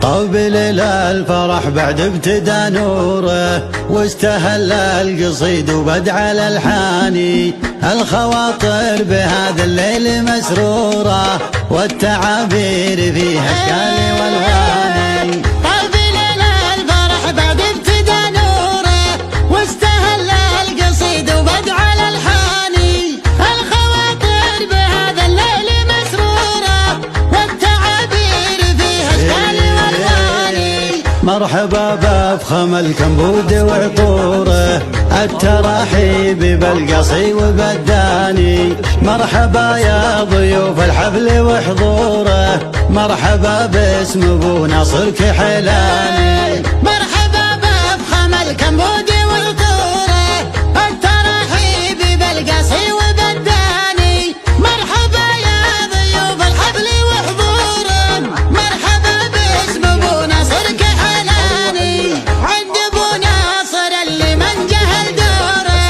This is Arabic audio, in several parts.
قبل الفرح بعد ابتدى نوره، واستهل القصيد وبدع على الحاني. الخواطر بهذا الليل مسرورة، والتعابير فيها اشكال والواني. قبل الفرح بعد ابتدى نوره، واستهل القصيد وبدع على الحاني. الخواطر بهذا الليل مسرورة، والتعابير فيها اشكال والواني. مرحبا بافخم الكمبود وعطوره، التراحيب بالقصي وبالداني. مرحبا يا ضيوف الحفل وحضوره، مرحبا باسم ابو ناصر كحلاني. مرحبا بافخم الكمبود وعطوره، التراحيب بالقصي وبالداني. مرحبا يا ضيوف الحفل وحضوره، مرحبا باسم ابو ناصر كحلاني. عند ابو ناصر اللي من جهل دوره،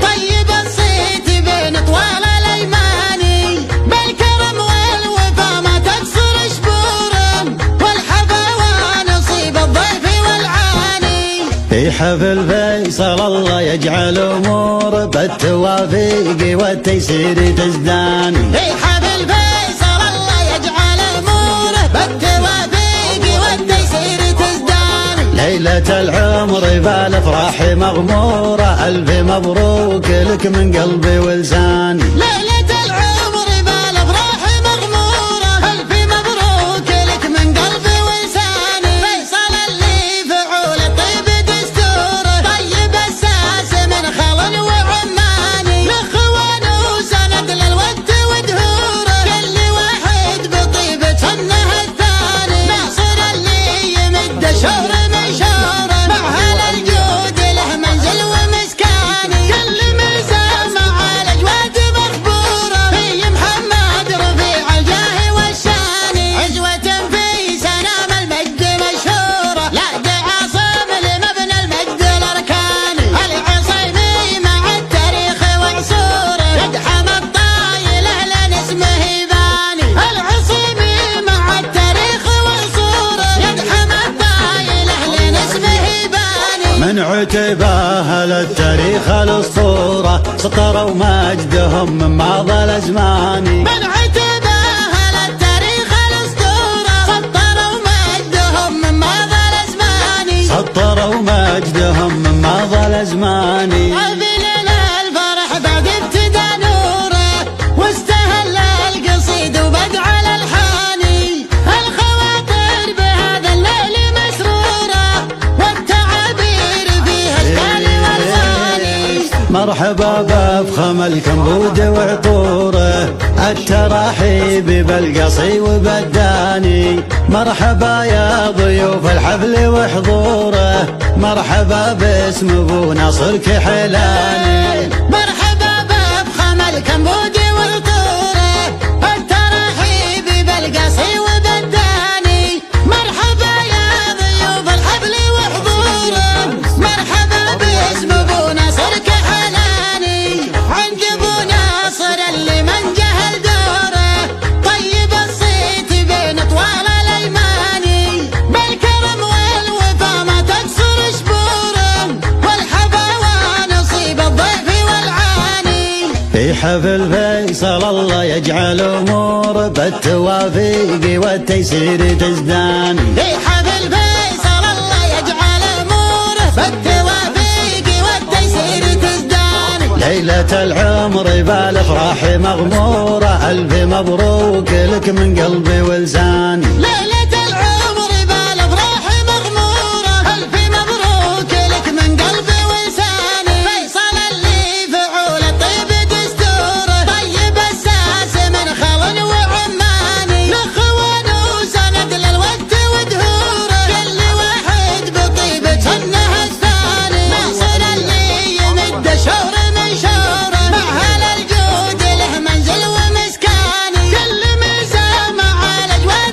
طيب الصيت بين طوال الايماني. بالكرم والوفا ما تقصر شبوره، والحفا ونصيب الضيف والعاني. في حفل فيصل الله يجعل امور بالتوافيق والتيسير تزداني. في حفل فيصل الله يجعل اموره بالتوافيق والتيسير تزداني. ليلة العمر بالافراح مغمورة، الف مبروك لك من قلبي ولساني. ليلة العمر بالافراح مغمورة، الف مبروك لك من قلبي ولساني. فيصل اللي فعول الطيب دستوره، طيب الساس من خل وعماني. الاخوان وسند للود ودهوره، كل واحد بطيبة سنه الثاني. ناصر اللي يمد شهر من شهره، مع هلا الجود له منزل ومسكاني. كل مسامع على اجواد مخبوره، في محمد رفيع الجاه والشاني. عزوة في سنام المجد مشهوره، لا عاصم لمبنى المجد الاركاني. العصيمي مع التاريخ وعصوره، يدحم الطايل اهلا اسمه يباني. العصيمي مع التاريخ وعصوره، يدحم الطايل اهلا اسمه يباني. من عتباه للتاريخ الاسطورة، سطروا مجدهم من ماضى الازمان. من عتباه للتاريخ الاسطوره، سطروا مجدهم من ماضى الازمان. سطروا مجدهم من ماضى الازمان. قبل الفرح بعد ابتدى نوره، واستهل القصيد وبدع على الحاني. الخواطر بهذا الليل مسروره، والتعابير فيها اشكال والواني. مرحبا بافخم الكمبود وعطوره، التراحيب بالقصي وبالداني. مرحبا يا ضيوف الحفل وحضوره، مرحبا باسم ابو ناصر كحلاني. مرحبا بافخم الكمبود وعطوره، التراحيب بالقصي وبالداني. مرحبا يا ضيوف الحفل وحضوره، مرحبا باسم ابو ناصر كحلاني. عند ابو ناصر اللي من جهل دوره، طيب الصيت بين طوال الايماني. بالكرم والوفا ما تقصر شبوره، والحفا ونصيب الضيف والعاني. في حفل فيصل الله يجعل امور بالتوافيق والتيسير تزداني. في حفل فيصل الله يجعل اموره بالتوافيق والتيسير تزداني. ليلة العمر بالافراح مغمورة، الف مبروك لك من قلبي ولساني. ليلة العمر بالافراح مغمورة، الف مبروك لك من قلبي ولساني. فيصل اللي فعول الطيب دستوره، طيب الساس من خل وعماني. الاخوان وسند للود ودهوره، كل واحد بطيبة سنه الثاني. ناصر اللي يمد شهر من شهره، مع هلا الجود له منزل ومسكاني. كل مسامع على اجواد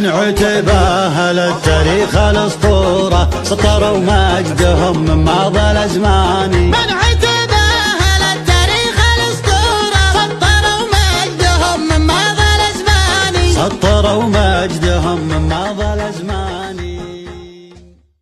من عتبه للتاريخ الاسطوره سطروا مجدهم من ماضي الازمان. من